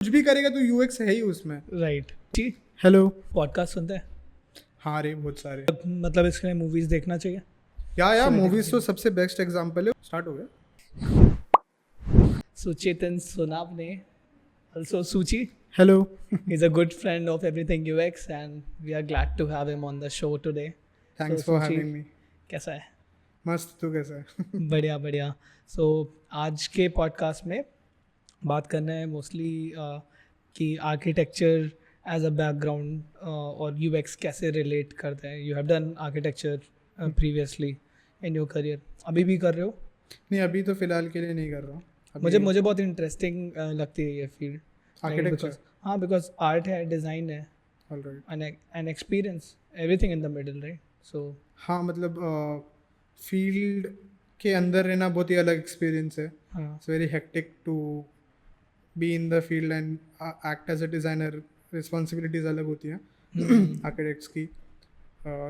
कुछ भी करेगा तो यूएक्स है ही उसमें। राइट ठीक। हेलो। पॉडकास्ट सुनते हैं, हाँ रे, बहुत सारे। मतलब इसके मूवीज देखना चाहिए। या So, मूवीज तो सबसे बेस्ट एग्जांपल है। स्टार्ट हो गया। सुचेतन सुनाब ने also Suchi hello. is a good friend of everything UX and we are glad to have him on the show today. Thanks So for Suchi, having me. कैसा है? मस्त, तू कैसा है? बढ़िया बढ़िया। सो आज के पॉडकास्ट में बात करना है मोस्टली कि आर्किटेक्चर एज अ बैकग्राउंड और यूएक्स कैसे रिलेट करते हैं। You have done architecture previously in your career, अभी भी कर रहे हो? नहीं, अभी तो फिलहाल के लिए नहीं कर रहा हूँ। मुझे बहुत इंटरेस्टिंग लगती है ये फील्ड, आर्किटेक्चर। हाँ, बिकॉज आर्ट है, डिज़ाइन है, alright. An experience, everything in the middle, right? So हाँ मतलब फील्ड के अंदर रहना बहुत ही अलग एक्सपीरियंस है। हाँ it's very hectic to be in the field and act as a designer. Responsibilities अलग होती हैं आर्किटेक्ट्स की।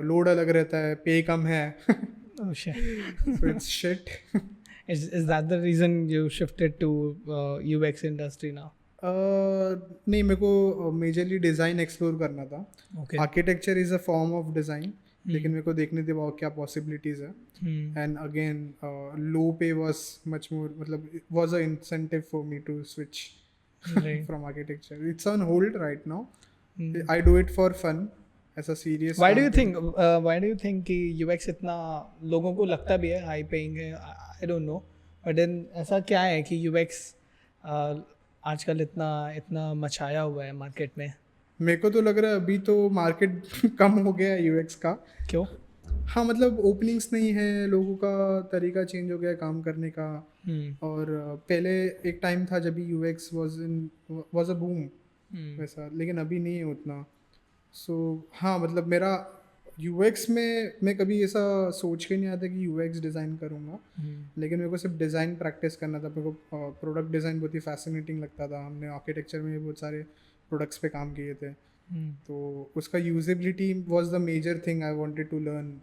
लोड अलग रहता है, पे कम है। oh shit. So it's shit. Is that the reason you shifted to UX industry now? नहीं, मेरे को मेजरली डिज़ाइन एक्सप्लोर करना था। Okay. Architecture is a form of design, लेकिन मेरे को देखने थे वो क्या पॉसिबिलिटीज़ है। एंड अगेन लो पे वॉज मच मोर, मतलब was a incentive for me to switch Right. From architecture. It's on hold right now. I do it for fun, ऐसा serious. Why do you think कि UX इतना लोगों को लगता भी है हाई पेइंग है? I don't know, but then ऐसा क्या है कि UX आजकल इतना मचाया हुआ है मार्केट में? मेरे को तो लग रहा है अभी तो मार्केट कम हो गया है यूएक्स का। क्यों? हाँ मतलब ओपनिंग्स नहीं है, लोगों का तरीका चेंज हो गया है काम करने का। और पहले एक टाइम था जब यूएक्स वाज अ बूम वैसा, लेकिन अभी नहीं है उतना। सो हाँ मतलब मेरा यूएक्स में मैं कभी ऐसा सोच के नहीं आता कि यूएक्स डिज़ाइन करूँगा। लेकिन मेरे को सिर्फ डिज़ाइन प्रैक्टिस करना था। मेरे को प्रोडक्ट डिज़ाइन बहुत ही फैसिनेटिंग लगता था। हमने आर्किटेक्चर में बहुत सारे प्रोडक्ट्स पे काम किए थे, तो उसका usability was the major thing I wanted to learn.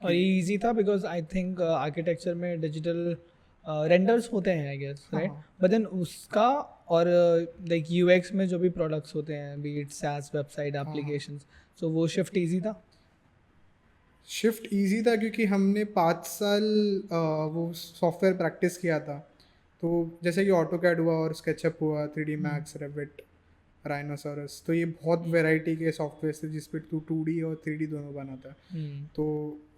और ये इजी था बिकॉज आई थिंक आर्किटेक्चर में डिजिटल रेंडर्स होते हैं I guess, right? But then उसका और लाइक यूएक्स में जो भी प्रोडक्ट्स होते हैं, be it SaaS website applications, so वो शिफ्ट इजी था। शिफ्ट इजी था क्योंकि हमने 5 साल वो सॉफ्टवेयर प्रैक्टिस किया था। तो जैसे कि ऑटोकैड हुआ और स्केचअप हुआ, 3D मैक्स, रेविट, राइनोसोरस, तो ये बहुत वैरायटी के सॉफ्टवेयर थे जिस पे तू 2D और 3D दोनों बनाता है। तो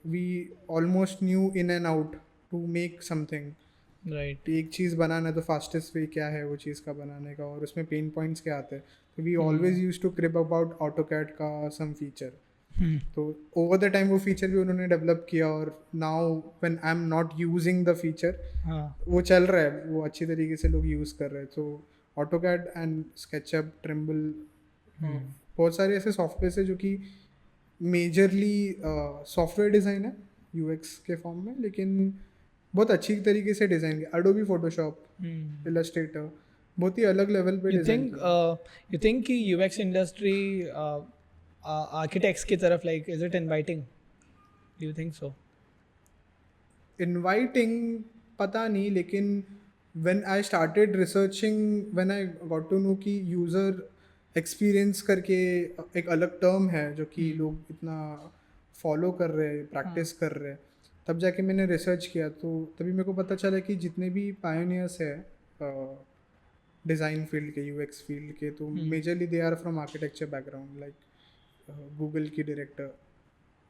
we almost new in and out to make something. Right. एक चीज़ बनाना है तो फास्टेस्ट वे क्या है वो चीज़ का बनाने का, और उसमें पेन पॉइंट्स क्या आते हैं। तो we always use to crib about AutoCAD का सम फीचर। तो ओवर द टाइम वो फीचर भी उन्होंने डेवलप किया, और now when I am not using the feature, वो चल रहा है, वो अच्छी तरीके से लोग यूज़ कर रहे हैं। तो ऑटोकैड एंड स्केचअप, ट्रिम्बल, बहुत सारे ऐसे सॉफ्टवेयर है जो कि मेजरली सॉफ्टवेयर डिज़ाइन है यूएक्स के फॉर्म में, लेकिन बहुत अच्छी तरीके से डिज़ाइन किया। एडोबी फोटोशॉप, इलस्ट्रेटर, बहुत ही अलग लेवल पे डिज़ाइन किया। यू थिंक कि यूएक्स इंडस्ट्री आर्किटेक्ट्स की तरफ like is it inviting? Do you think so? Inviting पता नहीं, लेकिन when I started researching, when I got to know कि यूज़र एक्सपीरियंस करके एक अलग टर्म है जो कि लोग इतना फॉलो कर रहे हैं, प्रैक्टिस कर रहे हैं, तब जाके मैंने रिसर्च किया। तो तभी मेरे को पता चला कि जितने भी पायोनियर्स है डिज़ाइन फील्ड के, यूएक्स फील्ड के, तो majorly they are from architecture background. Like Google की डायरेक्टर,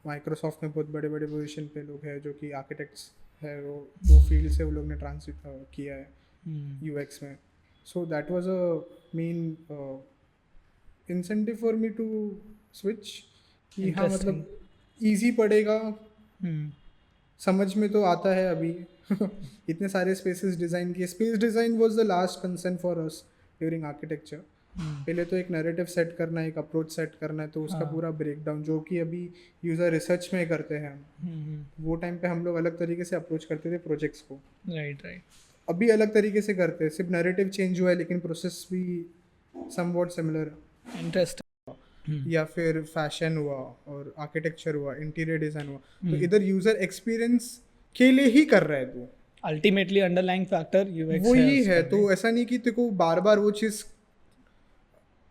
माइक्रोसॉफ्ट में बहुत बड़े बड़े पोजीशन पे लोग हैं जो कि आर्किटेक्ट्स है, वो फील्ड से वो लोग ने ट्रांसिट किया है यूएक्स में। So that was a main incentive for me to switch कि हाँ मतलब ईजी पड़ेगा, समझ में तो आता है अभी। इतने सारे स्पेसेस डिज़ाइन किए। Space design was the last concern for us during architecture. पहले तो एक नैरेटिव सेट करना है, एक अप्रोच सेट करना है, तो उसका पूरा ब्रेकडाउन जो कि अभी यूज़र रिसर्च में करते हैं हम, वो टाइम पे हम लोग अलग तरीके से अप्रोच करते थे प्रोजेक्ट्स को। Right right. अभी अलग तरीके से करते हैं, सिर्फ नैरेटिव चेंज हुआ है लेकिन प्रोसेस भी समवॉट सिमिलर। इंटरेस्टिंग। या फिर फैशन हुआ और आर्किटेक्चर हुआ, इंटीरियर डिज़ाइन हुआ, तो इधर यूज़र एक्सपीरियंस के लिए ही कर रहा है तू। अल्टीमेटली अंडरलाइंग फैक्टर यूएक्स वो ही है। तो ऐसा नहीं कि तेरे को बार बार वो चीज़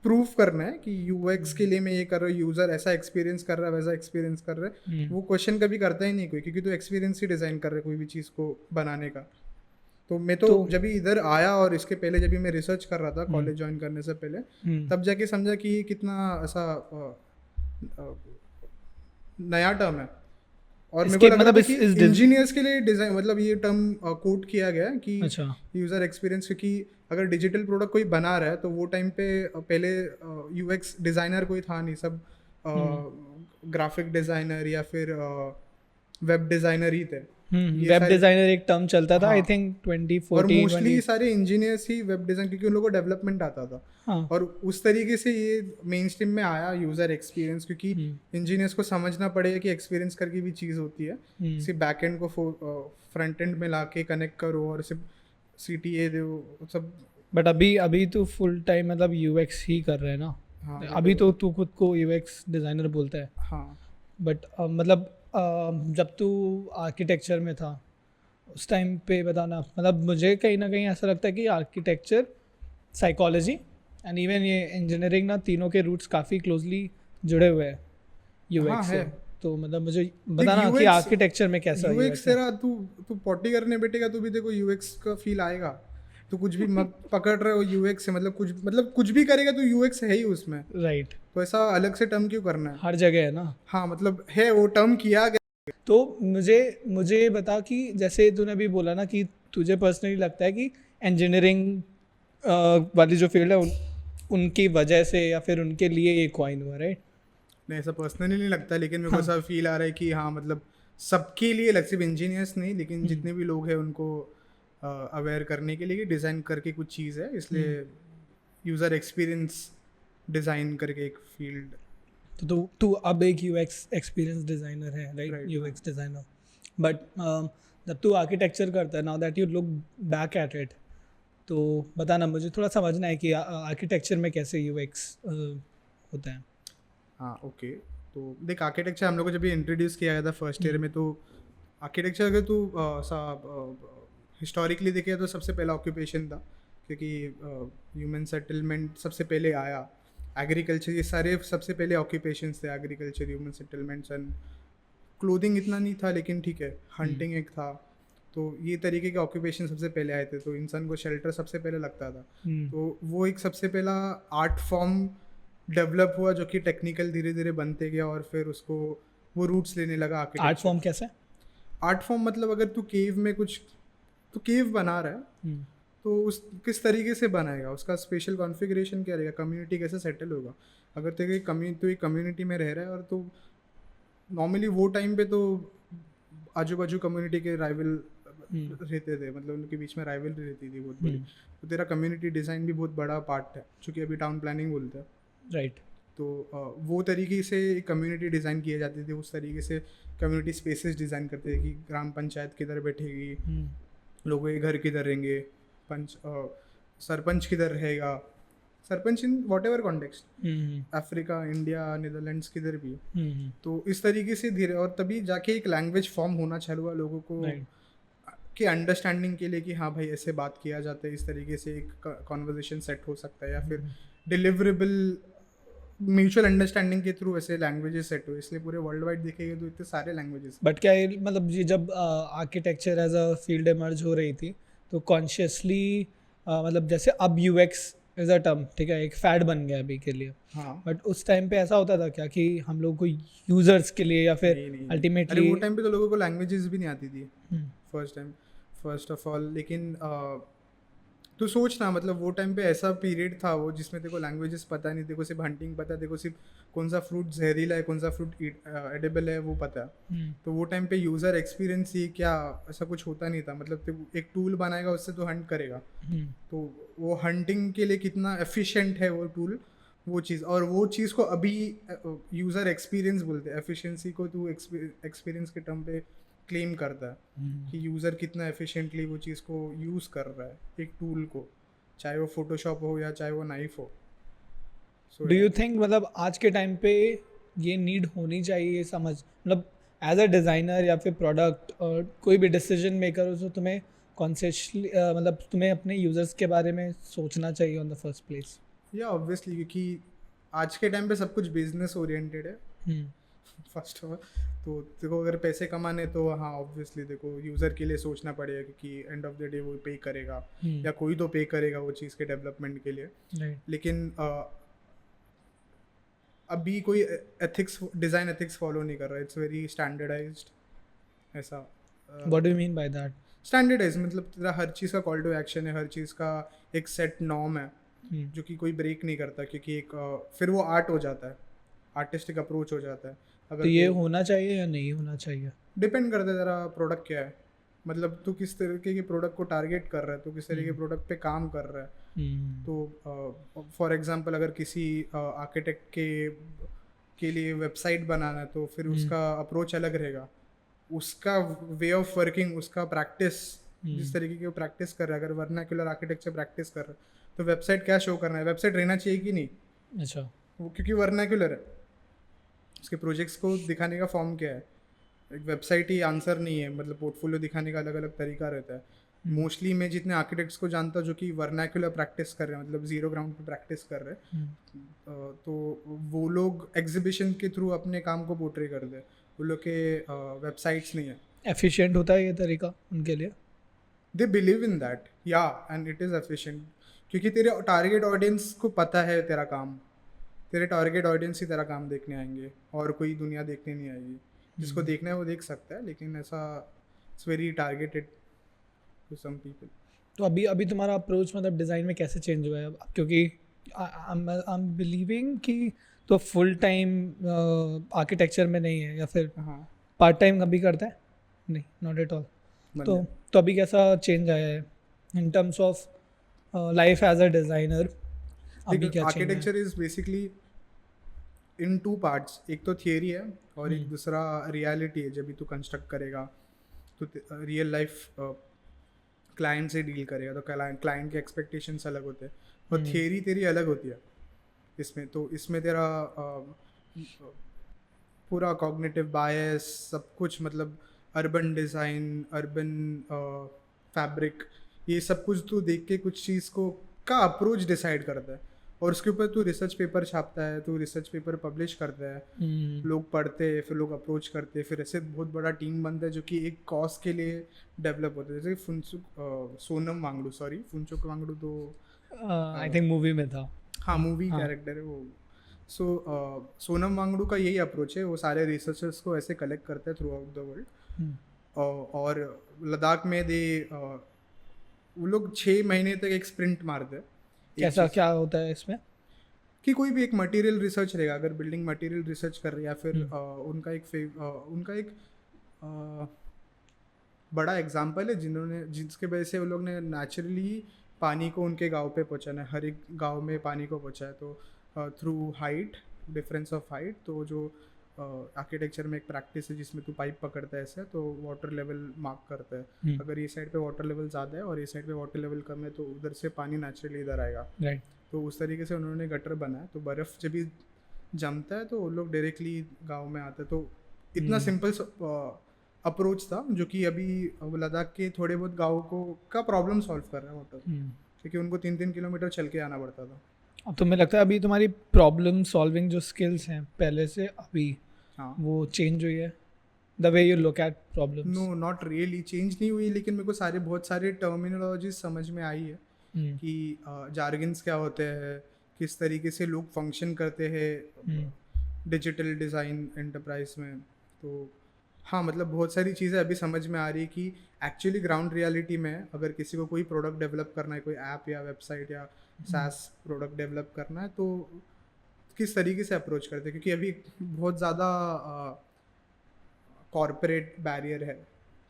प्रूफ करना है कि यूएक्स के लिए मैं ये कर रहा हूँ, यूज़र ऐसा एक्सपीरियंस कर रहा है, वैसा एक्सपीरियंस कर रहा है, वो क्वेश्चन कभी करता ही नहीं कोई, क्योंकि तो एक्सपीरियंस ही डिज़ाइन कर रहा है कोई भी चीज़ को बनाने का। तो मैं तो जब भी इधर आया और इसके पहले जब भी मैं रिसर्च कर रहा था कॉलेज ज्वाइन करने से पहले, तब जाके समझा कि ये कितना ऐसा नया टर्म है। और मेरे को लग रहा था कि इंजीनियर्स के लिए डिज़ाइन मतलब ये टर्म कोट किया गया है कि यूज़र एक्सपीरियंस, क्योंकि अगर डिजिटल प्रोडक्ट कोई बना रहा है तो वो टाइम पे पहले यूएक्स डिज़ाइनर कोई था नहीं, सब ग्राफिक डिज़ाइनर या फिर वेब डिज़ाइनर ही थे। वेब डिज़ाइनर एक टर्म चलता था, आई थिंक 2014। और मोस्टली सारे इंजीनियर्स ही वेब डिज़ाइन, क्योंकि उन लोगों को डेवलपमेंट आता था। और उस तरीके से ये मेन स्ट्रीम में आया यूज़र एक्सपीरियंस, क्योंकि इंजीनियर्स को समझना पड़ेगा कि एक्सपीरियंस करके भी चीज़ होती है, सिर्फ बैक एंड को फ्रंट एंड में ला के कनेक्ट करो और सिर्फ CTA दो सब। बट अभी तो फुल टाइम मतलब यूएक्स ही कर रहे हैं ना। अभी तो तू खुद को यूएक्स डिज़ाइनर बोलता है। हाँ, बट मतलब जब तू आर्किटेक्चर में था उस टाइम पे बताना, मतलब मुझे कहीं ना कहीं ऐसा लगता है कि आर्किटेक्चर, साइकोलॉजी एंड इवन ये इंजीनियरिंग ना, तीनों के रूट्स काफ़ी क्लोजली जुड़े हुए हैं यूएक्स से। तो मतलब मुझे बताना कि आर्किटेक्चर में कैसा यूएक्स तेरा, तू पॉटी करने बैठेगा तो भी देखो यूएक्स का फील आएगा। तो कुछ भी मत पकड़ रहे हो यूएक्स से, मतलब कुछ भी करेगा तो यूएक्स है ही उसमें, राइट। तो ऐसा अलग से टर्म क्यों करना है, हर जगह है ना। हाँ, मतलब है वो टर्म किया गया। तो मुझे बता कि जैसे तूने अभी बोला ना कि तुझे पर्सनली लगता है कि इंजीनियरिंग वाली जो फील्ड है उनकी वजह से या फिर उनके लिए ये कॉइन हुआ, राइट? नहीं, ऐसा पर्सनली नहीं लगता, लेकिन मेरे को ऐसा फील आ रहा है कि हाँ, मतलब सबके लिए, सिर्फ इंजीनियर्स नहीं, लेकिन जितने भी लोग हैं उनको अवेयर करने के लिए डिज़ाइन करके कुछ चीज़ है, इसलिए यूज़र एक्सपीरियंस डिज़ाइन करके एक फील्ड। तो तू अब एक यूएक्स एक्सपीरियंस डिज़ाइनर है, राइट? UX designer. बट जब तू आर्किटेक्चर करता है, now that you look back at it, तो बताना, मुझे थोड़ा समझना है कि आर्किटेक्चर में कैसे यूएक्स होता है। हाँ, ओके। तो देख, आर्किटेक्चर हम लोग को जब भी इंट्रोड्यूस किया गया था फर्स्ट ईयर में, तो आर्किटेक्चर अगर तू हिस्टोरिकली देखे तो सबसे पहला ऑक्यूपेशन था, क्योंकि ह्यूमन सेटलमेंट सबसे पहले आया, एग्रीकल्चर, ये सारे सबसे पहले ऑक्यूपेशंस थे, agriculture, human settlements and clothing इतना नहीं था, लेकिन ठीक है, हंटिंग एक था। तो ये तरीके के ऑक्यूपेशन सबसे पहले आए थे, तो इंसान को शेल्टर सबसे पहले लगता था। तो वो एक सबसे पहला आर्ट फॉर्म डेवलप हुआ, जो कि टेक्निकल धीरे धीरे बनते गया, और फिर उसको वो रूट्स लेने लगा आर्किटेक्चर। आर्ट फॉर्म कैसे? आर्ट फॉर्म मतलब अगर तू केव में कुछ, तो केव बना रहा है, तो उस किस तरीके से बनाएगा, उसका स्पेशल कॉन्फ़िगरेशन क्या रहेगा, कम्युनिटी कैसे सेटल होगा। अगर तेरे कम्युनिटी में रह रहा है, और तो नॉर्मली वो टाइम पे तो आजू बाजू कम्युनिटी के राइवल रहते थे, मतलब उनके बीच में राइवलरी रहती थी बहुत बड़ी। तो तेरा कम्युनिटी डिज़ाइन भी बहुत बड़ा पार्ट है, चूँकि अभी टाउन प्लानिंग बोलते हैं, राइट। तो वो तरीके से कम्युनिटी डिज़ाइन किए जाते थे, उस तरीके से कम्युनिटी स्पेसेस डिज़ाइन करते थे कि ग्राम पंचायत किधर बैठेगी, लोगों के घर किधर रहेंगे, सरपंच किधर रहेगा, sarpanch in what ever context, Africa, India, Netherlands किधर भी। तो इस तरीके से धीरे, और तभी जाके एक लैंग्वेज फॉर्म होना चालू हुआ लोगों को कि अंडरस्टैंडिंग के लिए कि हाँ भाई ऐसे बात किया जाता है, इस तरीके से एक कॉन्वर्जेशन सेट हो सकता है, या फिर डिलीवरेबल म्यूचुअल अंडरस्टैंडिंग के थ्रू ऐसे लैंग्वेजेस सेट हुए। इसलिए पूरे वर्ल्ड वाइड देखेंगे तो इतने सारे लैंग्वेजेस। बट क्या ये मतलब ये जब architecture as a field emerge हो रही थी, तो कॉन्शियसली मतलब जैसे अब यूएक्स इज अ टर्म, ठीक है, एक फैड बन गया अभी के लिए, हाँ, बट उस टाइम पे ऐसा होता था क्या कि हम लोग को यूजर्स के लिए या फिर अल्टीमेटली? वो टाइम पे तो लोगों को लैंग्वेजेस भी नहीं आती थी फर्स्ट ऑफ ऑल। लेकिन तो सोचना, मतलब वो टाइम पे ऐसा पीरियड था वो, जिसमें तेरे को लैंग्वेजेस पता नहीं, तेरे को सिर्फ हंटिंग पता है, तेरे को सिर्फ कौन सा फ्रूट जहरीला है, कौन सा फ्रूट एडिबल है वो पता है। तो वो टाइम पे यूज़र एक्सपीरियंस ही क्या, ऐसा कुछ होता नहीं था। मतलब एक टूल बनाएगा, उससे तो हंट करेगा, तो वो हंटिंग के लिए कितना एफिशिएंट है वो टूल, वो चीज़। और वो चीज़ को अभी यूज़र एक्सपीरियंस बोलते हैं, एफिशिएंसी को तू एक्सपीरियंस के टर्म पे क्लेम करता है कि यूज़र कितना एफिशिएंटली वो चीज़ को यूज़ कर रहा है, एक टूल को, चाहे वो फोटोशॉप हो या चाहे वो नाइफ हो। डू यू थिंक मतलब आज के टाइम पे ये नीड होनी चाहिए, समझ, मतलब एज अ डिज़ाइनर या फिर प्रोडक्ट और कोई भी डिसीजन मेकर हो, तो तुम्हें कॉन्शियसली मतलब तुम्हें अपने यूज़र्स के बारे में सोचना चाहिए ऑन द फर्स्ट प्लेस? या ऑब्वियसली, क्योंकि आज के टाइम पे सब कुछ बिजनेस ओरिएंटेड है हम्म, फर्स्ट ऑफ ऑल। तो देखो अगर पैसे कमाने तो हाँ ऑब्वियसली देखो यूज़र के लिए सोचना पड़ेगा, क्योंकि एंड ऑफ द डे वो पे करेगा या कोई तो पे करेगा वो चीज़ के डेवलपमेंट के लिए। राइट। लेकिन अभी कोई एथिक्स, डिज़ाइन एथिक्स फॉलो नहीं कर रहा, इट्स वेरी स्टैंडर्डाइज्ड ऐसा। What do you mean by that? Standardize मतलब तेरा हर चीज़ का कॉल टू एक्शन है, हर चीज़ का एक सेट नॉर्म है जो कि कोई ब्रेक नहीं करता, क्योंकि एक फिर वो आर्ट हो जाता है, आर्टिस्टिक अप्रोच हो जाता है। तो ये होना चाहिए या नहीं होना चाहिए? डिपेंड करता है तेरा प्रोडक्ट क्या है, मतलब तू किस तरीके के प्रोडक्ट को टारगेट कर रहा है, तू किस तरीके के प्रोडक्ट पे काम कर रहा है। तो फॉर एग्जांपल अगर किसी आर्किटेक्ट के लिए वेबसाइट बनाना है तो फिर उसका अप्रोच अलग रहेगा, उसका वे ऑफ वर्किंग, उसका प्रैक्टिस, जिस तरीके की वो प्रैक्टिस कर रहा है। अगर वर्नाक्युलर आर्किटेक्चर प्रैक्टिस कर रहा है तो वेबसाइट क्या शो करना है, वेबसाइट रहना चाहिए कि नहीं, अच्छा। वो क्योंकि वर्नाक्युलर है, उसके प्रोजेक्ट्स को दिखाने का फॉर्म क्या है। एक वेबसाइट ही आंसर नहीं है, मतलब पोर्टफोलियो दिखाने का अलग अलग तरीका रहता है। मोस्टली मैं जितने आर्किटेक्ट्स को जानता हूँ जो कि वर्नाक्युलर प्रैक्टिस कर रहे हैं, मतलब जीरो ग्राउंड पे प्रैक्टिस कर रहे हैं, तो वो लोग एग्जीबिशन के थ्रू अपने काम को पोर्ट्रे कर दे, वो लोग के वेबसाइट्स नहीं है। एफिशिएंट होता है ये तरीका उनके लिए? दे बिलीव इन दैट, या एंड इट इज़ एफिशिएंट, क्योंकि तेरे टारगेट ऑडियंस को पता है तेरा काम, तेरे टारगेट ऑडियंस ही तेरा काम देखने आएंगे और कोई दुनिया देखने नहीं आएगी। जिसको देखना है वो देख सकता है, लेकिन ऐसा it's very targeted to some people. तो अभी अभी तुम्हारा अप्रोच मतलब डिज़ाइन में कैसे चेंज हुआ है? क्योंकि आई एम बिलीविंग कि तो फुल टाइम आर्किटेक्चर में नहीं है, या फिर हाँ पार्ट टाइम कभी करता है? नहीं, नॉट एट ऑल। तो अभी कैसा चेंज आया है in terms of life as a designer? अभी क्या चेंज है? Architecture is basically in two parts, एक तो थियरी है और एक दूसरा रियलिटी है। जब भी तू कंस्ट्रक्ट करेगा तो रियल लाइफ क्लाइंट से डील करेगा तो क्लाइंट के एक्सपेक्टेशंस अलग होते हैं और थियरी तेरी अलग होती है इसमें। तो इसमें तेरा पूरा कॉग्निटिव बायस सब कुछ, मतलब अर्बन डिज़ाइन, अर्बन फैब्रिक, ये सब कुछ तू देख के कुछ चीज़ को का अप्रोच डिसाइड करता है और उसके ऊपर तू रिसर्च पेपर छापता है, तू रिसर्च पेपर पब्लिश करता है, लोग पढ़ते हैं, फिर लोग अप्रोच करते हैं, फिर ऐसे बहुत बड़ा टीम बनता है जो कि एक कॉज के लिए डेवलप होता है। जैसे सोनम वांगडू, सॉरी फुनचुक वांगडू तो आई थिंक मूवी में था। हाँ मूवी कैरेक्टर है वो। सो सोनम वांगडू का यही अप्रोच है, वो सारे रिसर्चर्स को ऐसे कलेक्ट करते हैं थ्रू आउट द वर्ल्ड, और लद्दाख में वो लोग 6 महीने तक एक स्प्रिंट मारते हैं। कैसा क्या होता है इसमें? कि कोई भी एक मटेरियल रिसर्च रहेगा, अगर बिल्डिंग मटेरियल रिसर्च कर रहे हैं या फिर उनका एक बड़ा एग्जांपल है जिसके वजह से वो लोग ने नेचुरली पानी को उनके गांव पे पहुंचाना है, हर एक गांव में पानी को पहुंचाया। तो through height, difference of height, तो जो आर्किटेक्चर में एक प्रैक्टिस है जिसमें तू पाइप पकड़ता है ऐसे, तो वाटर लेवल मार्क करता है। अगर ये साइड पे वाटर लेवल ज़्यादा है और ये साइड पे वाटर लेवल कम है तो उधर से पानी नेचुरली इधर आएगा। राइट। तो उस तरीके से उन्होंने गटर बनाया, तो बर्फ़ जब भी जमता है तो वो लोग डायरेक्टली गाँव में आते हैं। तो इतना सिंपल अप्रोच था जो कि अभी लद्दाख के थोड़े बहुत गाँव को का प्रॉब्लम सॉल्व कर रहा है वाटर, क्योंकि उनको 3-3 किलोमीटर चल के आना पड़ता था। अब तुम्हें लगता है अभी तुम्हारी प्रॉब्लम सॉल्विंग जो स्किल्स हैं पहले से अभी, हाँ, वो चेंज हुई है the way you look at problems? No not really change नहीं हुई, लेकिन मेरे को बहुत सारे टर्मिनोलॉजी समझ में आई है कि जार्गन्स क्या होते हैं, किस तरीके से लोग फंक्शन करते हैं डिजिटल डिज़ाइन एंटरप्राइज में। तो हाँ, मतलब बहुत सारी चीज़ें अभी समझ में आ रही है कि एक्चुअली ग्राउंड रियलिटी में अगर किसी को कोई प्रोडक्ट डेवलप करना है, कोई ऐप या वेबसाइट या SaaS प्रोडक्ट डेवलप करना है, तो किस तरीके से अप्रोच करते हैं। क्योंकि अभी बहुत ज़्यादा कॉर्पोरेट बैरियर है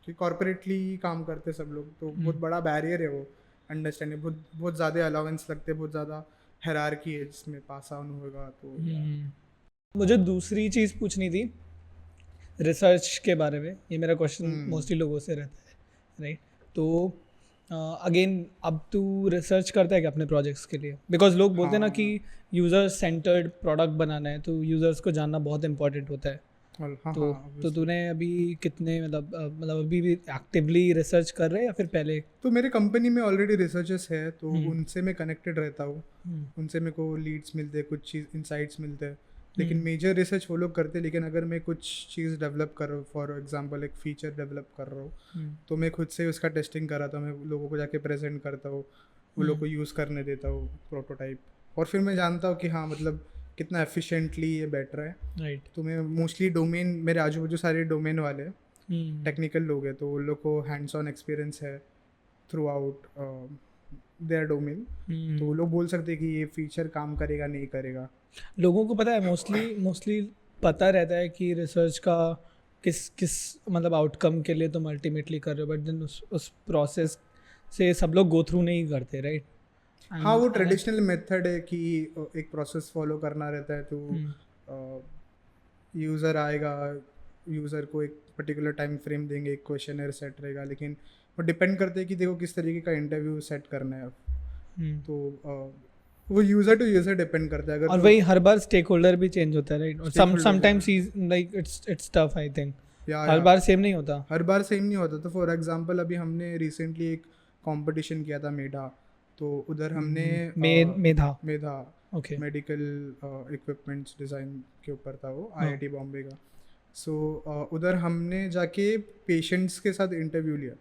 कि कॉर्पोरेटली काम करते सब लोग, तो बहुत बड़ा बैरियर है वो अंडरस्टैंडिंग। बहुत ज़्यादा अलाउंस लगते हैं, बहुत ज़्यादा हायरार्की है जिसमें पास ऑन होगा। तो मुझे दूसरी चीज़ पूछनी थी रिसर्च के बारे में, ये मेरा क्वेश्चन मोस्टली लोगों से रहता है, राइट? तो अगेन अब तू रिसर्च करता है क्या अपने प्रोजेक्ट्स के लिए? बिकॉज लोग बोलते हैं ना कि यूज़र सेंटर्ड प्रोडक्ट बनाना है तो यूज़र्स को जानना बहुत इंपॉर्टेंट होता है। और हाँ तो हाँ तो obviously। तूने अभी कितने मतलब अभी भी एक्टिवली रिसर्च कर रहे हैं या फिर पहले? तो मेरे कंपनी में ऑलरेडी रिसर्चर्स है, तो हम्म, उनसे मैं कनेक्टेड रहता हूँ, हम्म, उनसे मेरे को लीड्स मिलते हैं, कुछ चीज़ इंसाइट्स मिलते हैं। लेकिन हम्म, मेजर रिसर्च वो लोग करते हैं, लेकिन अगर मैं कुछ चीज़ डेवलप कर रहा हूँ, फॉर एग्जांपल एक फीचर डेवलप कर रहा हूँ, हम्म, तो मैं खुद से उसका टेस्टिंग कराता हूँ, मैं लोगों को जाके प्रेजेंट करता हूँ, वो लोग को यूज़ करने देता हूँ प्रोटोटाइप, और फिर मैं जानता हूँ कि हाँ मतलब कितना एफिशिएंटली ये बैठ रहा है। राइट। तो मैं मोस्टली डोमेन, मेरे आजू बाजू सारे डोमेन वाले हम्म, टेक्निकल लोग हैं, तो उन लोग को हैंड्स ऑन एक्सपीरियंस है थ्रू आउट देयर डोमेन, तो वो हम्म। लोग बोल सकते हैं कि ये फीचर काम करेगा नहीं करेगा। लोगों को पता है, मोस्टली मोस्टली पता रहता है कि रिसर्च का किस किस मतलब आउटकम के लिए तुम अल्टीमेटली कर रहे हो, बट देन उस प्रोसेस से सब लोग गो थ्रू नहीं करते, राइट? हाँ एंड वो एंड ट्रेडिशनल मेथड है कि एक प्रोसेस फॉलो करना रहता है, तो यूज़र आएगा, यूज़र को एक पर्टिकुलर टाइम फ्रेम देंगे, एक क्वेश्चनर सेट रहेगा, लेकिन वो डिपेंड करते है कि देखो किस तरीके का इंटरव्यू सेट करना है। तो वो यूज़र टू यूज़र डिपेंड करता है, अगर और तो वही हर बार स्टेक होल्डर भी चेंज होता है, राइट? और stake sometimes like it's tough, I think हर या बार सेम नहीं होता। हर बार सेम नहीं होता। तो फॉर एग्जांपल अभी हमने रिसेंटली एक कंपटीशन किया था मेधा, तो उधर हमने मेधा। मेधा ओके। मेडिकल इक्विपमेंट्स डिज़ाइन के ऊपर था, वो हाँ। आईआईटी बॉम्बे का। सो उधर हमने जाके पेशेंट्स के साथ इंटरव्यू लिया,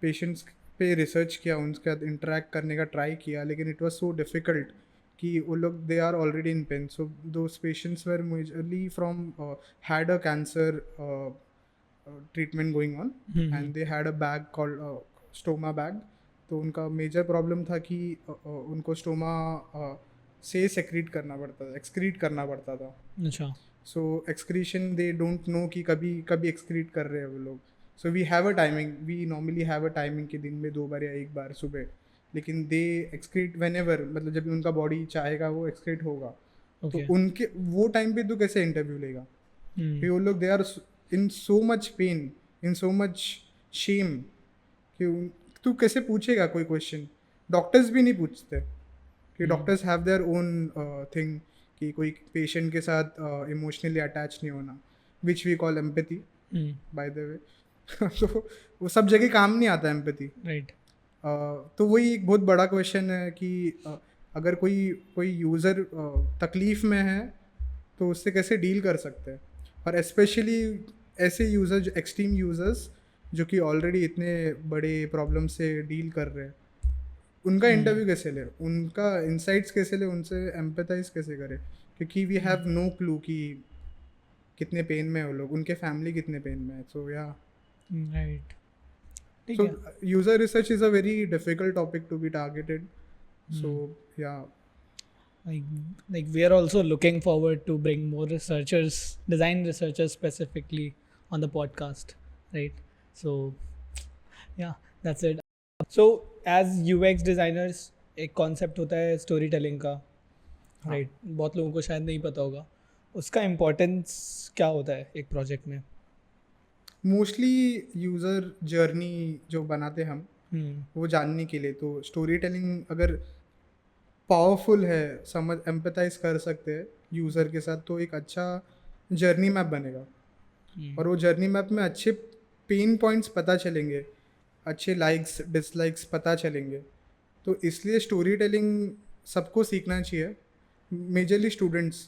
पेशेंट्स पे रिसर्च किया, उनके साथ इंटरेक्ट करने का ट्राई किया, लेकिन इट वाज सो डिफ़िकल्ट कि वो लोग they are already in pain, so those patients were majorly from had a cancer treatment going on, and they had a bag called stoma bag. तो उनका major problem था कि उनको stoma से secrete करना पड़ता था, एक्सक्रीट करना पड़ता था। अच्छा। So excretion they don't know कि कभी कभी एक्सक्रीट कर रहे हैं वो लोग। So we have a timing, we normally have a timing कि दिन में 2 बार या 1 बार सुबह, लेकिन दे एक्सक्रीट वेन एवर, मतलब जब भी उनका बॉडी चाहेगा वो एक्सक्रीट होगा। तो ओके। उनके वो टाइम पे तू कैसे इंटरव्यू लेगा? कि वो लोग they are in so much pain, in so much shame, कि तू कैसे पूछेगा कोई क्वेश्चन? डॉक्टर्स भी नहीं पूछते, कि doctors have their own thing, कि कोई पेशेंट के साथ इमोशनली अटैच नहीं होना, which we call empathy by the way. तो वो सब जगह काम नहीं आता एम्पैथी। राइट। तो वही एक बहुत बड़ा क्वेश्चन है कि अगर कोई कोई यूज़र तकलीफ़ में है तो उससे कैसे डील कर सकते हैं, और स्पेशली ऐसे यूज़र जो एक्सट्रीम यूज़र्स जो कि ऑलरेडी इतने बड़े प्रॉब्लम से डील कर रहे हैं, उनका इंटरव्यू कैसे ले, उनका इंसाइट्स कैसे ले, उनसे एम्पैथाइज कैसे करे, क्योंकि वी हैव नो क्लू कि कितने पेन में है वो लोग, उनके फैमिली कितने पेन में है। सो या राइट। ठीक so है। user research is a very difficult topic to be targeted. So yeah, like like we are also looking forward to bring more researchers, design researchers specifically, on the podcast, right? So yeah, that's it. So as UX designers, एक concept होता है story telling का, हाँ right? बहुत लोगों को शायद नहीं पता होगा उसका इम्पोर्टेंस क्या होता है एक प्रोजेक्ट में। मोस्टली यूज़र जर्नी जो बनाते हम, हम्म, वो जानने के लिए, तो स्टोरी टेलिंग अगर पावरफुल है, समझ एम्पैथाइज कर सकते हैं यूज़र के साथ, तो एक अच्छा जर्नी मैप बनेगा, और वो जर्नी मैप में अच्छे पेन पॉइंट्स पता चलेंगे, अच्छे लाइक्स डिसलाइक्स पता चलेंगे। तो इसलिए स्टोरी टेलिंग सबको सीखना चाहिए, मेजरली स्टूडेंट्स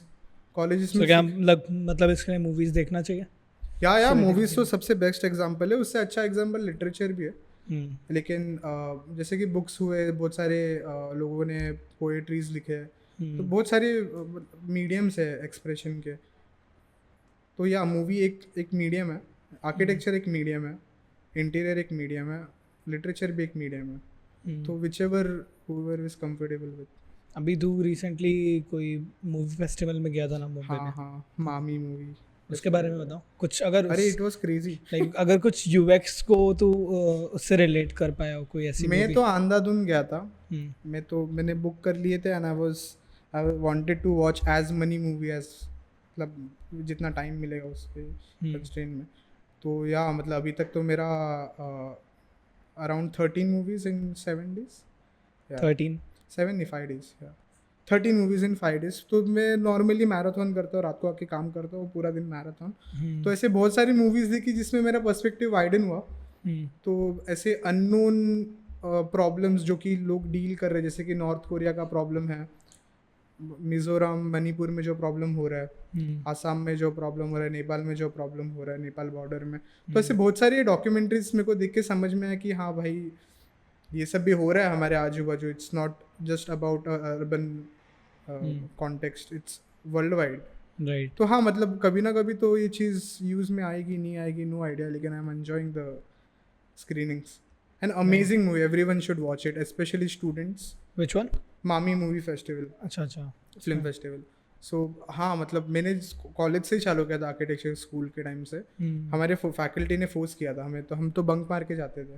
कॉलेजेस में सो क्या मतलब इसके लिए मूवीज़ देखना चाहिए या स्टोरी टेलिंग मूवीज़ के तो लिए? सबसे बेस्ट एग्जांपल है, उससे अच्छा एग्जांपल लिटरेचर भी है। हम्म, लेकिन जैसे कि बुक्स हुए, बहुत सारे लोगों ने पोएट्रीज लिखे हैं, तो हम्म, बहुत सारे मीडियम्स है एक्सप्रेशन के। तो या मूवी एक एक मीडियम है, आर्किटेक्चर एक मीडियम है, इंटीरियर एक मीडियम है, लिटरेचर भी एक मीडियम है। हम्म। तो whichever whoever is comfortable with. अभी तू रिसेंटली कोई मूवी फेस्टिवल में गया था ना मुंबई हाँ में? हाँ, मामी मूवी उसके बारे में बताओ कुछ, अगर अरे उस इट वाज क्रेजी। लाइक अगर कुछ यूएक्स को तू उससे रिलेट कर पाया हो, कोई ऐसी मैं मूवी? तो अंधाधुन गया था, हम्म, मैंने बुक कर लिए थे, and I wanted to watch as money movie as, मतलब जितना टाइम मिलेगा उसके हम्म। कंस्ट्रेंट में। तो या मतलब अभी तक तो मेरा अराउंड 13 मूवीज इन 7 days, या 13? 75 days, या 13 मूवीज इन 5 days। तो मैं नॉर्मली मैराथन करता हूँ, रात को आके काम करता हूँ, पूरा दिन मैराथन। तो ऐसे बहुत सारी मूवीज देखी जिसमें मेरा पर्सपेक्टिव वाइडन हुआ। तो ऐसे अननोन प्रॉब्लम्स जो कि लोग डील कर रहे हैं, जैसे कि नॉर्थ कोरिया का प्रॉब्लम है, मिजोरम मणिपुर में जो प्रॉब्लम हो रहा है, आसाम में जो प्रॉब्लम हो रहा है, नेपाल में जो प्रॉब्लम हो रहा है, नेपाल बॉर्डर में। तो ऐसे बहुत सारी डॉक्यूमेंट्रीज मेरे को देख के समझ में आया कि हाँ भाई ये सब भी हो रहा है हमारे आजू बाजू। It's not just about urban context, it's world wide. Right. तो हाँ मतलब कभी ना कभी तो ये चीज़ यूज़ में आएगी, नहीं आएगी, नो आइडिया, लेकिन I am enjoying the screenings. An amazing movie, everyone should watch it, specially students. Which one? मामी मूवी फेस्टिवल, अच्छा अच्छा, फिल्म फेस्टिवल। सो हाँ मतलब मैंने कॉलेज से ही चालू किया था आर्किटेक्चर, स्कूल के टाइम से। हमारे फैकल्टी ने फोर्स किया था हमें, तो हम तो बंक मार के जाते थे,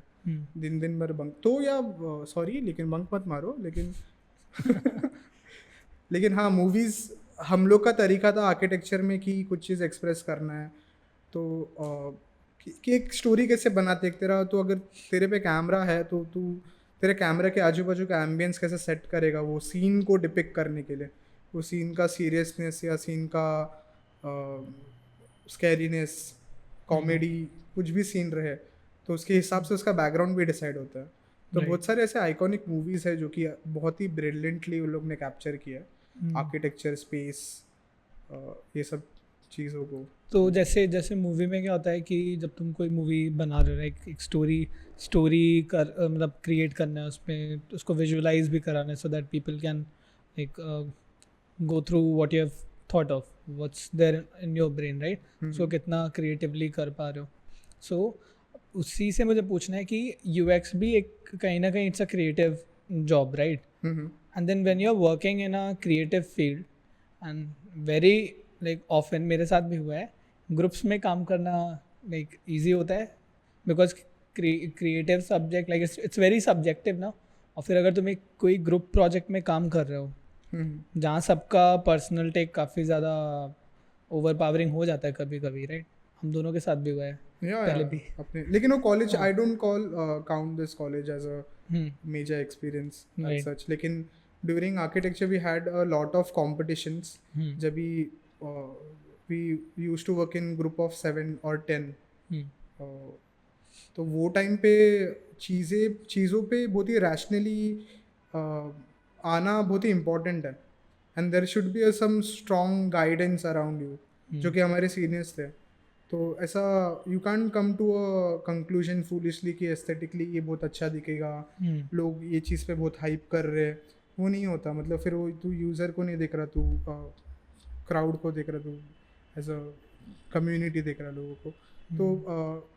दिन भर बंक। तो या सॉरी लेकिन बंक मत मारो, लेकिन लेकिन हाँ मूवीज़ हम लोग का तरीका था आर्किटेक्चर में कि कुछ चीज़ एक्सप्रेस करना है तो कि एक स्टोरी कैसे बनाते एक तेरा। तो अगर तेरे पे कैमरा है तो तू तेरे कैमरा के आजू बाजू का एम्बियंस कैसे सेट करेगा वो सीन को डिपिक्ट करने के लिए, वो सीन का सीरियसनेस या सीन का स्कैरीनेस, कॉमेडी, कुछ भी सीन रहे तो उसके हिसाब से उसका बैकग्राउंड भी डिसाइड होता है। तो बहुत सारे ऐसे आइकॉनिक मूवीज़ है जो कि बहुत ही ब्रिलियंटली उन लोग ने कैप्चर किया है, आर्किटेक्चर, स्पेस, ये सब चीज़ों को। तो जैसे मूवी में क्या होता है कि जब तुम कोई मूवी बना रहे हो, एक स्टोरी कर मतलब क्रिएट करना है उसमें, उसको विजुअलाइज भी कराना है, so that people can like go through what you have thought of, what's there in your brain, right. So कितना क्रिएटिवली कर पा रहे हो। सो उसी से मुझे पूछना है कि यूएक्स भी एक कहीं ना कहीं it's a creative job, right. And then when you are working in a creative field and very like often, मेरे साथ भी हुआ है, ग्रुप्स में काम करना लाइक इजी होता है because creative subject like it's very subjective ना। और फिर अगर तुम एक कोई ग्रुप प्रोजेक्ट में काम कर रहे हो जहाँ सबका पर्सनल टेक काफ़ी ज़्यादा ओवर पावरिंग हो जाता है कभी कभी, राइट। हम दोनों के साथ भी हुआ है पहले भी अपने। लेकिन वो college, I don't count this college as a major experience as such. लेकिन during architecture we had a lot of competitions. जब we used to work in group of 7 or 10। तो वो टाइम पे चीज़ों पे बहुत ही रैशनली आना बहुत ही इम्पोर्टेंट है। And there should be some strong guidance around you, जो कि हमारे सीनियर्स थे। तो ऐसा you can come to a conclusion foolishly कि एस्थेटिकली ये बहुत अच्छा दिखेगा, लोग ये चीज़ पे बहुत हाइप कर रहे हैं, वो नहीं होता। मतलब फिर वो तू यूज़र को नहीं देख रहा, तू क्राउड को देख रहा, तू एज अ कम्युनिटी देख रहा लोगों को। तो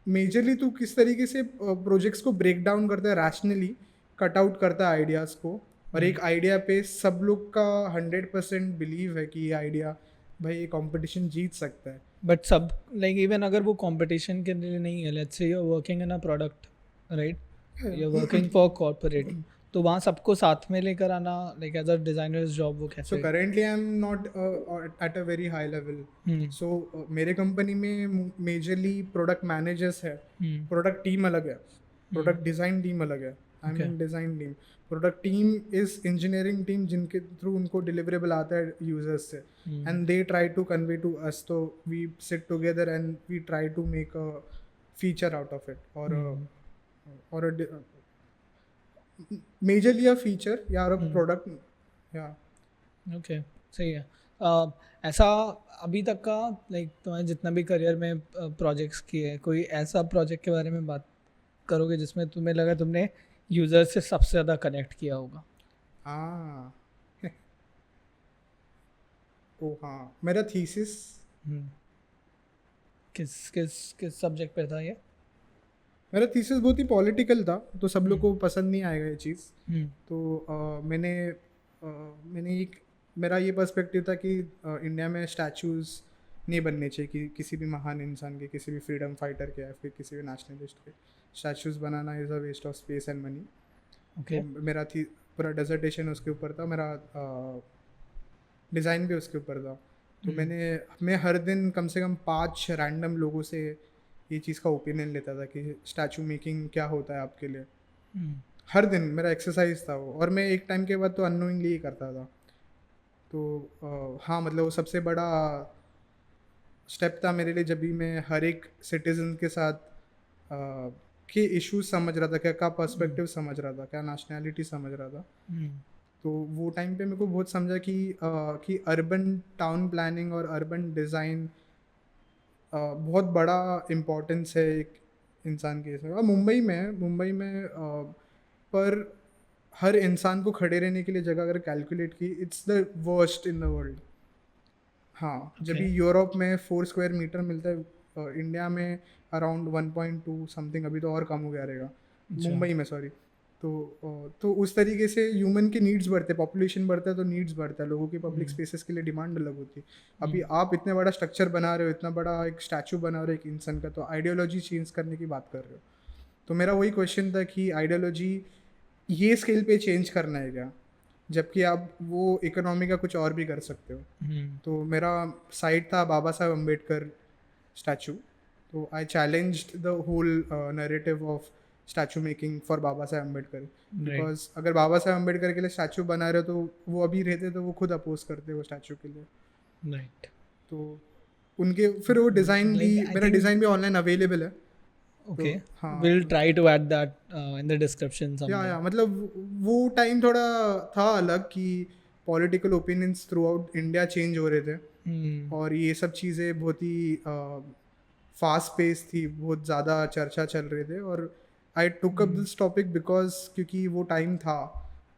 मेजरली तू किस तरीके से प्रोजेक्ट्स को ब्रेक डाउन करता है, रैशनली कट आउट करता है आइडियाज़ को, और एक आइडिया पे सब लोग का 100% बिलीव है कि ये आइडिया भाई ये कंपटीशन जीत सकता है। बट सब लाइक इवन अगर वो कंपटीशन के लिए नहीं है, let's say you are working in a product, right, you are working for corporate, तो वहाँ सबको साथ में लेकर आना like as a designer's job वो कैसे? So currently I am not at a very high level. So मेरे कंपनी में मेजरली प्रोडक्ट मैनेजर्स है, प्रोडक्ट टीम अलग है, प्रोडक्ट डिज़ाइन टीम अलग है। I am in design team. Product team is engineering team जिनके थ्रू उनको डिलीवरेबल आता है यूजर्स से, and they try to convey to us. तो we sit together and we try to make a feature out of it, और majorly a feature या a product. या okay, सही है। ऐसा अभी तक का लाइक तुम्हारे जितना भी करियर में प्रोजेक्ट्स किए, कोई ऐसा प्रोजेक्ट के बारे में बात करोगे जिसमें तुम्हें लगा तुमने यूज़र से सबसे ज़्यादा कनेक्ट किया होगा? हाँ ओ हाँ, मेरा थीसिस किस सब्जेक्ट पे था ये? मेरा थीसिस बहुत ही पॉलिटिकल था, तो सब लोग को पसंद नहीं आएगा ये चीज़। तो मैंने एक मेरा ये पर्सपेक्टिव था कि इंडिया में स्टैचूज़ नहीं बनने चाहिए कि किसी भी महान इंसान के, किसी भी फ्रीडम फाइटर के या फिर किसी भी नेशनलिस्ट के। स्टैचूज़ बनाना is a waste of space and money. Okay, मेरा थी पूरा डिसर्टेशन उसके ऊपर था, मेरा डिज़ाइन भी उसके ऊपर था। तो मैं हर दिन कम से कम 5 रैंडम लोगों से ये चीज़ का ओपिनियन लेता था कि स्टैचू मेकिंग क्या होता है आपके लिए। हर दिन मेरा एक्सरसाइज था वो, और मैं एक टाइम के बाद तो अननोइंगली ही करता था। तो हाँ मतलब वो सबसे बड़ा स्टेप था मेरे लिए, जब भी मैं हर एक सिटीजन के साथ के इश्यूज समझ रहा था, क्या पर्सपेक्टिव समझ रहा था, क्या नेशनैलिटी समझ रहा था। तो वो टाइम पे मेरे को बहुत समझा कि अर्बन टाउन प्लानिंग और अर्बन डिज़ाइन बहुत बड़ा इम्पोर्टेंस है एक इंसान के इसमें। और मुंबई में पर हर इंसान को खड़े रहने के लिए जगह अगर कैलकुलेट की, it's the worst in the world. हाँ, जब भी Okay. यूरोप में 4 स्क्वायर मीटर मिलता है, इंडिया में अराउंड 1.2 समथिंग, अभी तो और कम हो गया रहेगा अच्छा। मुंबई में, सॉरी। तो उस तरीके से ह्यूमन के नीड्स बढ़ते हैं, पॉपुलेशन बढ़ता है तो नीड्स बढ़ता है, लोगों की पब्लिक स्पेसेस के लिए डिमांड अलग होती है। अभी आप इतने बड़ा स्ट्रक्चर बना रहे हो, इतना बड़ा एक स्टैचू बना रहे हो एक इंसान का, तो आइडियोलॉजी चेंज करने की बात कर रहे हो। तो मेरा वही क्वेश्चन था कि आइडियोलॉजी ये स्केल पे चेंज करना है क्या, जबकि आप वो इकोनॉमी का कुछ और भी कर सकते हो। तो मेरा साइट था बाबा साहेब अम्बेडकर स्टैचू। तो I challenged the whole narrative of statue making for Baba Saheb Ambedkar. Right. Because अगर बाबा साहेब अम्बेडकर के लिए स्टैचू बना रहे हो, तो वो अभी रहते तो वो खुद अपोज करते वो स्टैचू के लिए। राइट। तो उनके फिर वो डिज़ाइन भी, लाइक आई मेरा डिज़ाइन भी थिंक ऑनलाइन अवेलेबल है। तो ओके, विल हाँ, try to add that in the description या समवेयर। मतलब वो टाइम थोड़ा था अलग, कि political opinions throughout India change हो रहे थे, और ये सब चीज़ें बहुत ही फास्ट पेस थी, बहुत ज़्यादा चर्चा चल रहे थे। और I took up this topic because क्योंकि वो टाइम था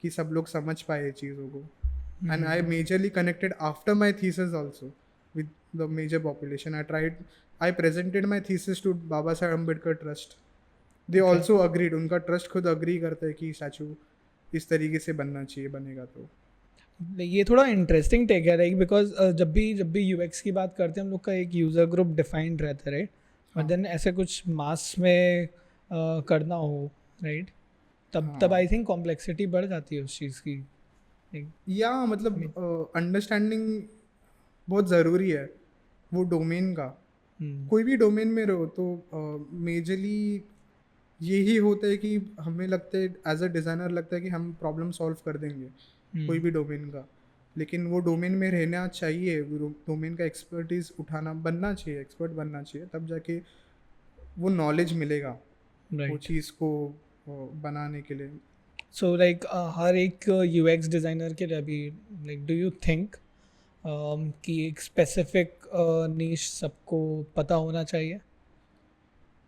कि सब लोग समझ पाए ये चीज़ों को। And I majorly connected after my thesis also with the major population. I presented my thesis to Baba Saheb Ambedkar trust. They okay. Also agreed, उनका ट्रस्ट खुद अग्री करता है कि स्टैचू इस तरीके से बनना चाहिए, बनेगा तो। ये थोड़ा इंटरेस्टिंग टेक है, लाइक बिकॉज जब भी यूएक्स की बात करते हैं हम लोग का एक यूज़र ग्रुप डिफाइंड रहता है, राइट। बट हाँ, देन ऐसे कुछ मास में करना हो, राइट, तब हाँ, आई थिंक कॉम्प्लेक्सिटी बढ़ जाती है उस चीज़ की। लाइक या आई मीन मतलब अंडरस्टैंडिंग बहुत ज़रूरी है वो डोमेन का। कोई भी डोमेन में रहो तो मेजरली यही होता है कि हमें लगता है एज अ डिज़ाइनर, लगता है कि हम प्रॉब्लम सॉल्व कर देंगे कोई भी डोमेन का। लेकिन वो डोमेन में रहना चाहिए, वो डोमेन का एक्सपर्टीज उठाना, बनना चाहिए, एक्सपर्ट बनना चाहिए, तब जाके वो नॉलेज मिलेगा वो राइट। चीज़ को बनाने के लिए। सो लाइक हर एक यूएक्स डिज़ाइनर के लिए अभी, लाइक डू यू थिंक कि एक स्पेसिफिक नीश सबको पता होना चाहिए?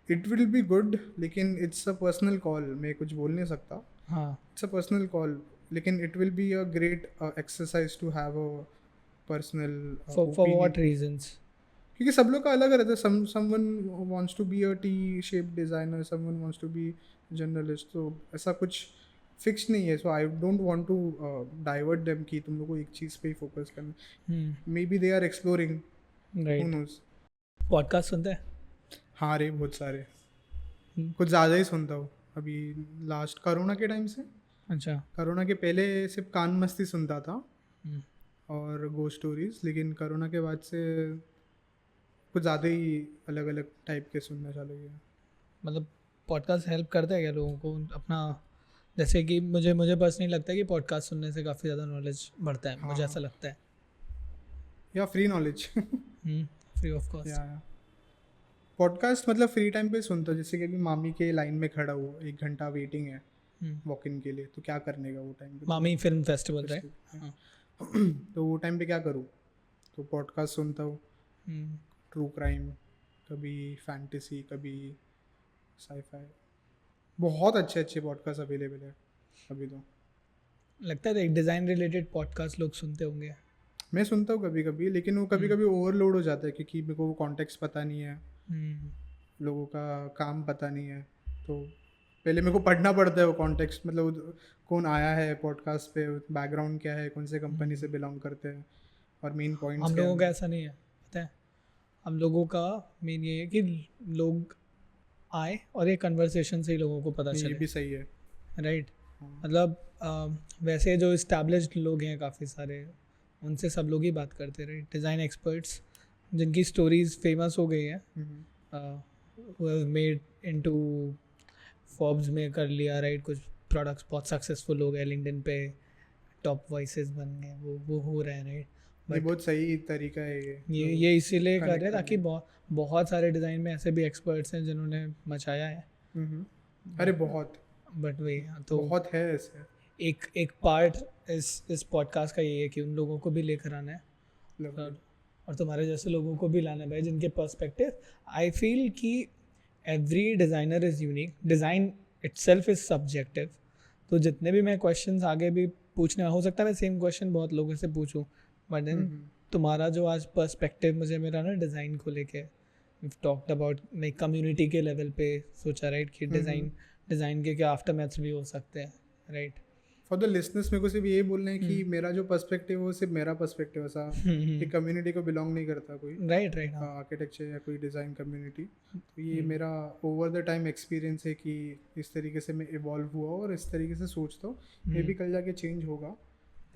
इट विल बी गुड, लेकिन इट्स अ पर्सनल कॉल, मैं कुछ बोल नहीं सकता। हाँ। इट्स अ पर्सनल कॉल, लेकिन it will be a great exercise to have a personal for opinion. What reasons? क्योंकि सब लोग का अलग रहता है। Someone wants to be a T shape designer, someone wants to be journalist. तो ऐसा कुछ फिक्स नहीं है। So I don't want to divert them कि तुम लोग को एक चीज़ पे ही फोकस करना। Maybe they are exploring, who right. Knows. Podcast सुनते हैं? हाँ रे, बहुत सारे, हम्म, कुछ ज़्यादा ही सुनता हूँ अभी। लास्ट कोरोना के टाइम से, अच्छा। कोरोना के पहले सिर्फ कान मस्ती सुनता था हम्म, और गो स्टोरीज, लेकिन कोरोना के बाद से कुछ ज़्यादा ही अलग अलग टाइप के सुनना चालू किया। मतलब पॉडकास्ट हेल्प करता है क्या लोगों को अपना, जैसे कि मुझे मुझे पर्सनली लगता है कि पॉडकास्ट सुनने से काफ़ी ज़्यादा नॉलेज बढ़ता है, हाँ, मुझे हाँ, ऐसा लगता है। या free knowledge. Free of cost. या पॉडकास्ट मतलब फ्री टाइम पे सुनता हूँ, जैसे कि अभी मामी के लाइन में खड़ा हुआ 1 घंटा वेटिंग है वॉक इन के लिए, तो क्या करने का वो टाइम पे, तो मामी फिल्म फेस्टिवल, राइट। फेस्टिवल हाँ। तो वो टाइम पे क्या करूँ, तो पॉडकास्ट सुनता हूँ। हम्म, ट्रू क्राइम, कभी फैंटेसी, कभी साईफाई। बहुत अच्छे अच्छे पॉडकास्ट अवेलेबल है अभी तो। लगता है एक डिज़ाइन रिलेटेड पॉडकास्ट लोग सुनते होंगे। मैं सुनता हूँ कभी कभी, लेकिन वो कभी कभी ओवरलोड हो जाता है, क्योंकि मेरे को वो कॉन्टेक्स्ट पता नहीं है, हम्म, लोगों का काम पता नहीं है। तो पहले मेरे को पढ़ना पड़ता है वो कॉन्टेक्स्ट, मतलब कौन आया है पॉडकास्ट पे, बैकग्राउंड क्या है, कौन से कंपनी से बिलोंग करते हैं, और मेन पॉइंट्स हम क्या लोगों का है। ऐसा नहीं है, पता है। हम लोगों का मेन ये है कि लोग आए और ये कन्वर्सेशन से ही लोगों को पता नहीं, ये चले, भी सही है। राइट। हाँ, मतलब वैसे जो इस्टेब्लिश्ड लोग हैं काफ़ी सारे, उनसे सब लोग ही बात करते, राइट। डिज़ाइन एक्सपर्ट्स जिनकी स्टोरीज फेमस हो गई हैं, hmm, who have made into Forbes में कर लिया, राइट, कुछ प्रोडक्ट्स बहुत सक्सेसफुल हो गए, लिंक्डइन पे टॉप वॉइसेस बन गए, वो हो रहे हैं राइट. ये बहुत सही तरीका है ये इसीलिए कर रहे हैं connect ताकि बहुत सारे डिज़ाइन में ऐसे भी एक्सपर्ट्स हैं जिन्होंने मचाया है. अरे बहुत बट वही तो बहुत है ऐसे. एक पार्ट इस पॉडकास्ट का ये है कि उन लोगों को भी लेकर आना है और तुम्हारे जैसे लोगों को भी लाना है भाई, जिनके पर्सपेक्टिव. आई फील कि every designer is unique, design itself is subjective. तो जितने भी मैं क्वेश्चंस आगे भी पूछने, हो सकता है मैं सेम क्वेश्चन बहुत लोगों से पूछूं, बट देन तुम्हारा जो आज पर्सपेक्टिव मुझे मेरा ना डिज़ाइन को लेके, we talked about like community के लेवल पे सोचा राइट कि डिज़ाइन के क्या आफ्टर मैथ्स भी हो सकते हैं राइट. फॉर द लिसनर्स मेरे को सिर्फ ये बोलना है कि मेरा जो पर्सपेक्टिव है वो सिर्फ मेरा पर्सपेक्टिव है, ऐसा कि कम्युनिटी को बिलोंग नहीं करता कोई राइट आर्किटेक्चर या कोई डिज़ाइन कम्युनिटी. तो ये मेरा ओवर द टाइम एक्सपीरियंस है कि इस तरीके से मैं इवॉल्व हुआ और इस तरीके से सोचता हूँ. मे भी कल जाके चेंज होगा,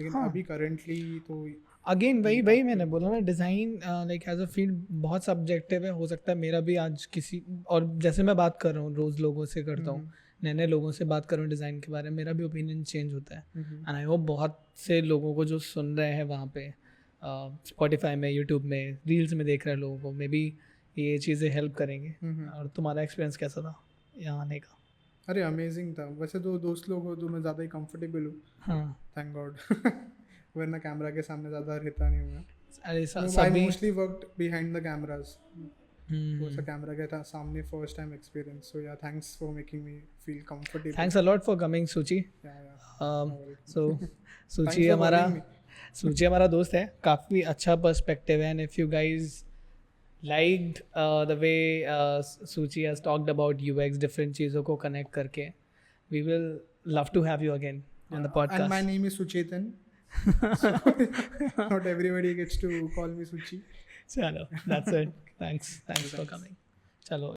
लेकिन अभी करेंटली तो अगेन वही मैंने बोला ना, design like as a field बहुत सब्जेक्टिव है. हो सकता है मेरा भी आज किसी, और जैसे मैं बात कर रहा हूँ रोज़ लोगों से करता हूँ, नए नए लोगों से बात कर रहा हूँ डिज़ाइन के बारे में, मेरा भी ओपिनियन चेंज होता है. एंड आई होप बहुत से लोगों को जो सुन रहे हैं वहाँ पे स्पॉटिफाई में, यूट्यूब में, रील्स में देख रहे हैं लोगों को, मे बी ये चीज़ें हेल्प करेंगे. और तुम्हारा एक्सपीरियंस कैसा था यहाँ आने का? अरे अमेजिंग था. वैसे तो दोस्त लोग हो तो मैं ज़्यादा ही कंफर्टेबल हूँ, हाँ थैंक गॉड. वरना कैमरा के सामने ज़्यादा रहता नहीं हूँ. अरे I mostly worked behind the cameras. वैसा कैमरा के था सामने फर्स्ट टाइम एक्सपीरियंस. सो या thanks for making me feel comfortable. Thanks a lot for coming सूची. सो सूची हमारा दोस्त है, काफ़ी अच्छा पर्सपेक्टिव है. And if you guys liked the way Suchi has talked about UX, different चीज़ों को connect करके, we will love to have you again on the podcast. And my name is Suchetan. So, not everybody gets to call me Suchi. चलो, that's it. Thanks for coming. चलो.